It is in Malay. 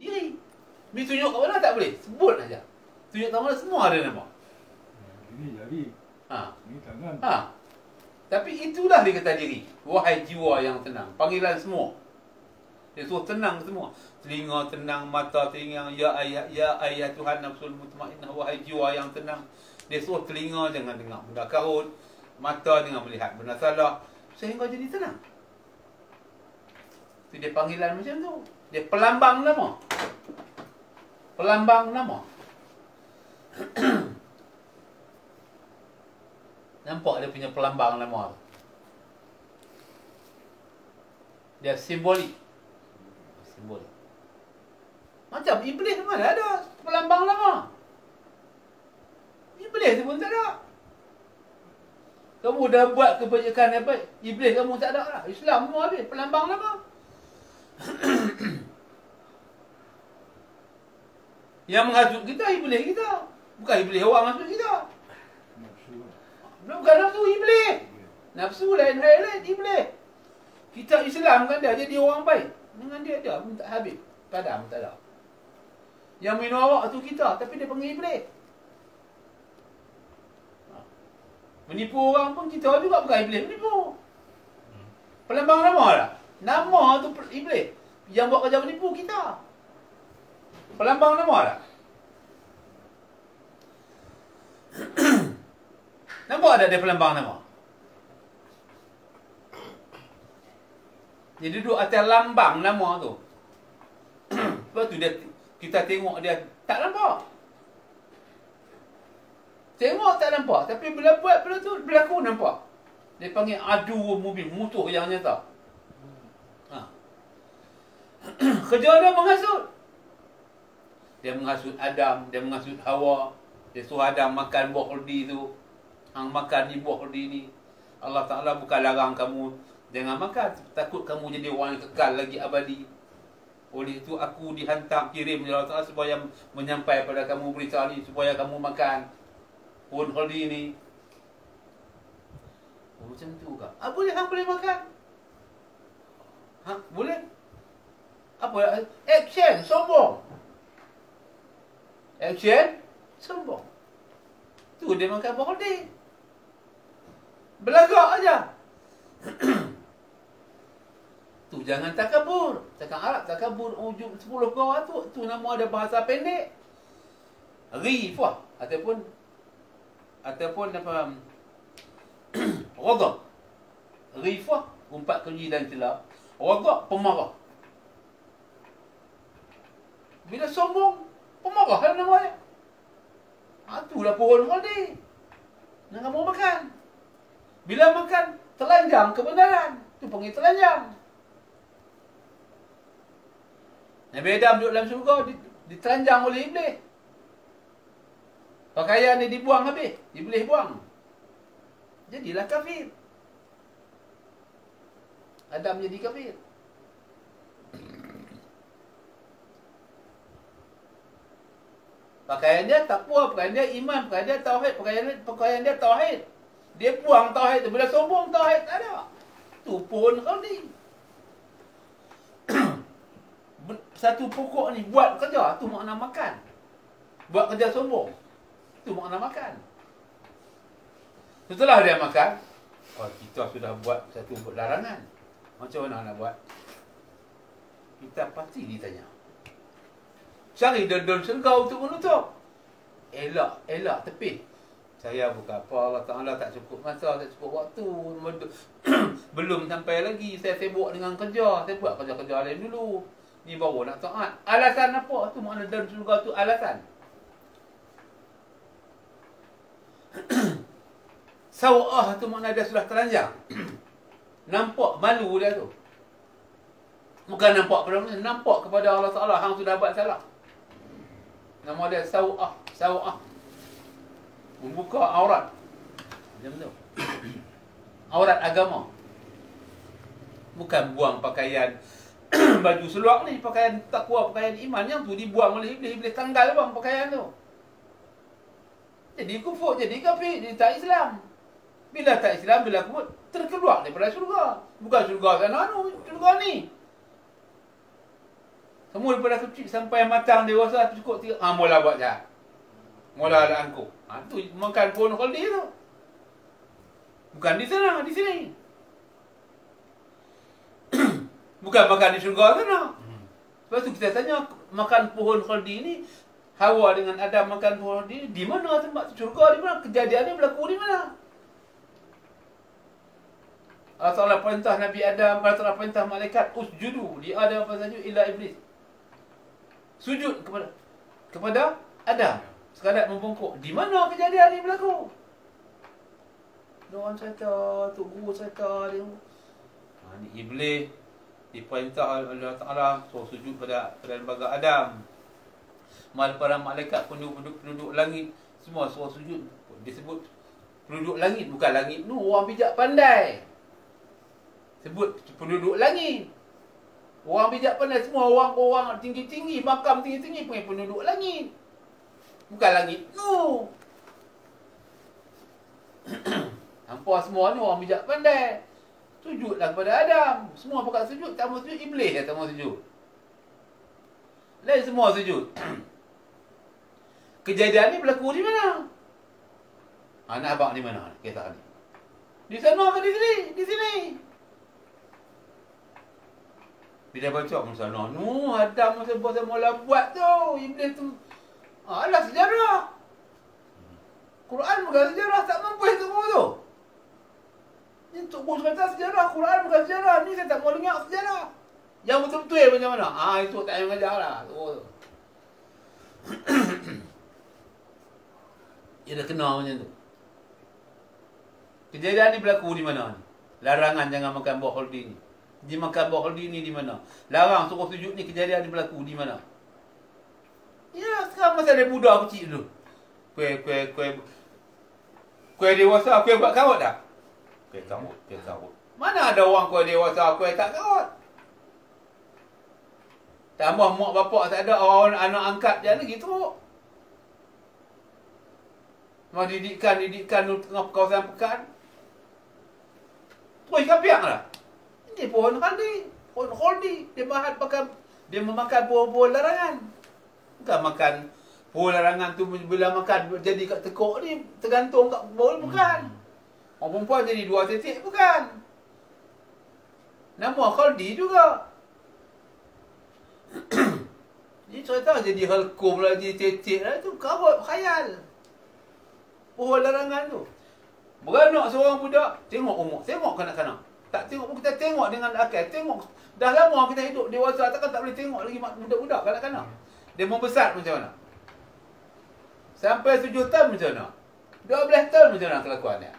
diri. Ni tunjuk kat mana tak boleh. Sebut aja. Tunjuk kat mana semua ada nama. Ini jari. Ini tangan. Tapi itulah dia kata diri. Wahai jiwa yang tenang. Panggilan semua. Dia suruh tenang semua. Telinga tenang, mata tenang. Ya ayah Tuhan nafsul mutmainnah. Wahai jiwa yang tenang. Dia suruh telinga jangan dengar benda karut, mata jangan melihat benda salah, sehingga jadi tenang. Itu dia panggilan macam tu. Dia pelambang nama. Pelambang nama. Nampak dia punya pelambang nama. Dia simbolik. Simbolik. Macam iblis mana ada pelambang nama. Iblis pun tak ada. Kamu dah buat kebajikan apa? Iblis kamu tak ada lah. Islam semua habis. Pelambang nama. Yang menghasut kita, iblis kita. Bukan iblis orang menghasut kita. Bukan nafsu, iblis. Nafsu lain, hal lain, iblis. Kita Islam kan dah jadi orang baik. Dengan dia pun tak habis. Padam tak ada. Yang minum awak tu kita. Tapi dia panggil iblis. Menipu orang pun kita juga bukan iblis menipu. Pelambang nama lah. Nama tu iblis. Yang buat kerja menipu kita. Pelambang nama lah. Nampak ada dia pelambang nama? Dia duduk atas lambang nama tu. Lepas tu dia, kita tengok dia tak nampak. Tengok tak nampak. Tapi bila buat benda tu, berlaku nampak. Dia panggil adu mobil, musuh yang nyata. Kerja dia menghasut. Dia menghasut Adam, dia menghasut Hawa. Dia suruh Adam makan buah khuldi tu. Hang makan ni buah khuldi ni. Allah Ta'ala bukan larang kamu jangan makan. Takut kamu jadi orang yang kekal lagi abadi. Oleh itu aku dihantar, kirim oleh Allah Ta'ala supaya menyampaikan pada kamu berita ni. Supaya kamu makan pohon khuldi ni. Macam tu kah? Boleh hang boleh makan? Boleh? Apa? Action, sombong. Action, sombong. Tu dia makan pohon khuldi. Belagak aja. Tu jangan takabur. Cakap Arab takabur ujung 10 kau tu nama ada bahasa pendek. Rifah ataupun apa ghadab. Rifah umpat keji dan celah. Ghadab pemarah. Bila sombong pemarah kan namanya. Itulah pohon khuldi. Nak kamu makan. Bila makan telanjang kebenaran. Tu panggil telanjang. Nabi Adam duduk dalam syurga ditelanjang oleh iblis. Pakaian dia dibuang habis. Iblis buang. Jadilah kafir. Adam jadi kafir. Pakaian dia takwa, pakaian dia iman, pakaian dia tauhid, pakaian dia tauhid. Dia buang tauhid tu. Bila sombong tauhid tak ada. Tu pohon khuldi. Satu pokok ni buat kerja, tu makna makan. Buat kerja sombong, tu makna makan. Setelah dia makan, kita sudah buat satu larangan. Macam mana nak buat? Kita pasti ditanya. Cari dedun syurga untuk menutup. Elak tepi. Saya bukan apa, Allah Ta'ala tak cukup masa, tak cukup waktu. Belum sampai lagi, saya sibuk dengan kerja. Saya buat kerja-kerja lain dulu. Ni baru nak taat. Alasan apa? Tu makna dalam syurga tu alasan. Sawah tu makna dia sudah telanjang. Nampak malu dia tu. Bukan nampak pada manusia, nampak kepada Allah Ta'ala hang sudah buat salah. Nama dia sawah. Membuka aurat. Macam tu. Aurat agama. Bukan buang pakaian baju seluar ni, pakaian takwa, pakaian iman yang tu dibuang oleh iblis. Iblis tanggal bang pakaian tu. Jadi kufur, jadi kafir, jadi tak Islam. Bila tak Islam, bila kufur, terkeluar daripada syurga. Bukan syurga sana, syurga ni. Semua daripada kecil sampai matang dewasa cukup 3. Mula buat jahat. Mula ada angkuh. Tu makan pohon khaldi tu. Bukan di sana, di sini. Bukan makan di syurga sana. Lepas tu kita tanya, makan pohon khaldi ni, Hawa dengan Adam makan pohon khaldi ni, di mana tempat syurga, di mana? Kejadian ni berlaku di mana? Allah Ta'ala perintah Nabi Adam, Allah Ta'ala perintah malaikat, usjudu li Adam fasajud illa iblis. Sujud kepada Adam. Sekadar membungkuk. Di mana kejadian ni berlaku? Diorang cerita, Tok Guru cerita dia. Ni iblis diperintah oleh Allah Ta'ala suruh sujud pada lembaga Adam. Para malaikat penduduk langit semua suruh sujud. Disebut penduduk langit, bukan langit tu orang bijak pandai. Sebut penduduk langit. Orang bijak pandai semua, orang tinggi-tinggi, makam tinggi-tinggi punya penduduk langit. Bukan langit tu. Hampa semua ni orang bijak pandai. Sujudlah kepada Adam. Semua pakat sujud, tak mau sujud, iblis yang tak mau sujud. Lain semua sujud. Kejadian ni berlaku di mana? Anak abang di mana kisah ni? Di sana ke di sini? Di sini. Bila baca pun sana, Adam masa mula buat tu, iblis tu. Alah sejarah. Quran bukan sejarah, tak mampu semua tu. Ni Tok Guru kata sejarah, Quran bukan sejarah. Ni saya tak mau dengar sejarah. Yang betul-betul macam mana? Itu tak payah mengajar lah. Dia dah kenal macam tu. Kejadian ni berlaku di mana ni? Larangan jangan makan buah khaldi ni. Dia makan buah khaldi ni di mana? Larang suruh sujud ni, kejadian ni berlaku di mana? Ya, sekarang masa ada budak kecil dulu. Kuih dewasa, kuih buat kawat tak? Kuih kawat. Mana ada orang kuih dewasa, kuih tak kawat? Tambah mak bapak tak ada, orang anak angkat je lagi tu. Mau didikan tengah kawasan pekan. Terus kapiak lah. Ini pohon khaldi. Dia memakan pohon larangan. Bukan makan pohon larangan tu bila makan jadi kat tekuk ni tergantung kat bowl, bukan. Orang perempuan jadi 2 titik, bukan. Nama khaldi juga. Dia cerita jadi halkum lah, jadi titik lah. Itu karut, khayal. Pohon larangan tu. Beranak seorang budak, tengok umur, tengok kanak-kanak. Tak tengok pun kita tengok dengan akal. Tengok, dah lama kita hidup dewasa, takkan tak boleh tengok lagi budak-budak, kanak-kanak. Dia membesar macam mana? Sampai 7 tahun macam mana? 12 tahun macam mana kelakuan dia?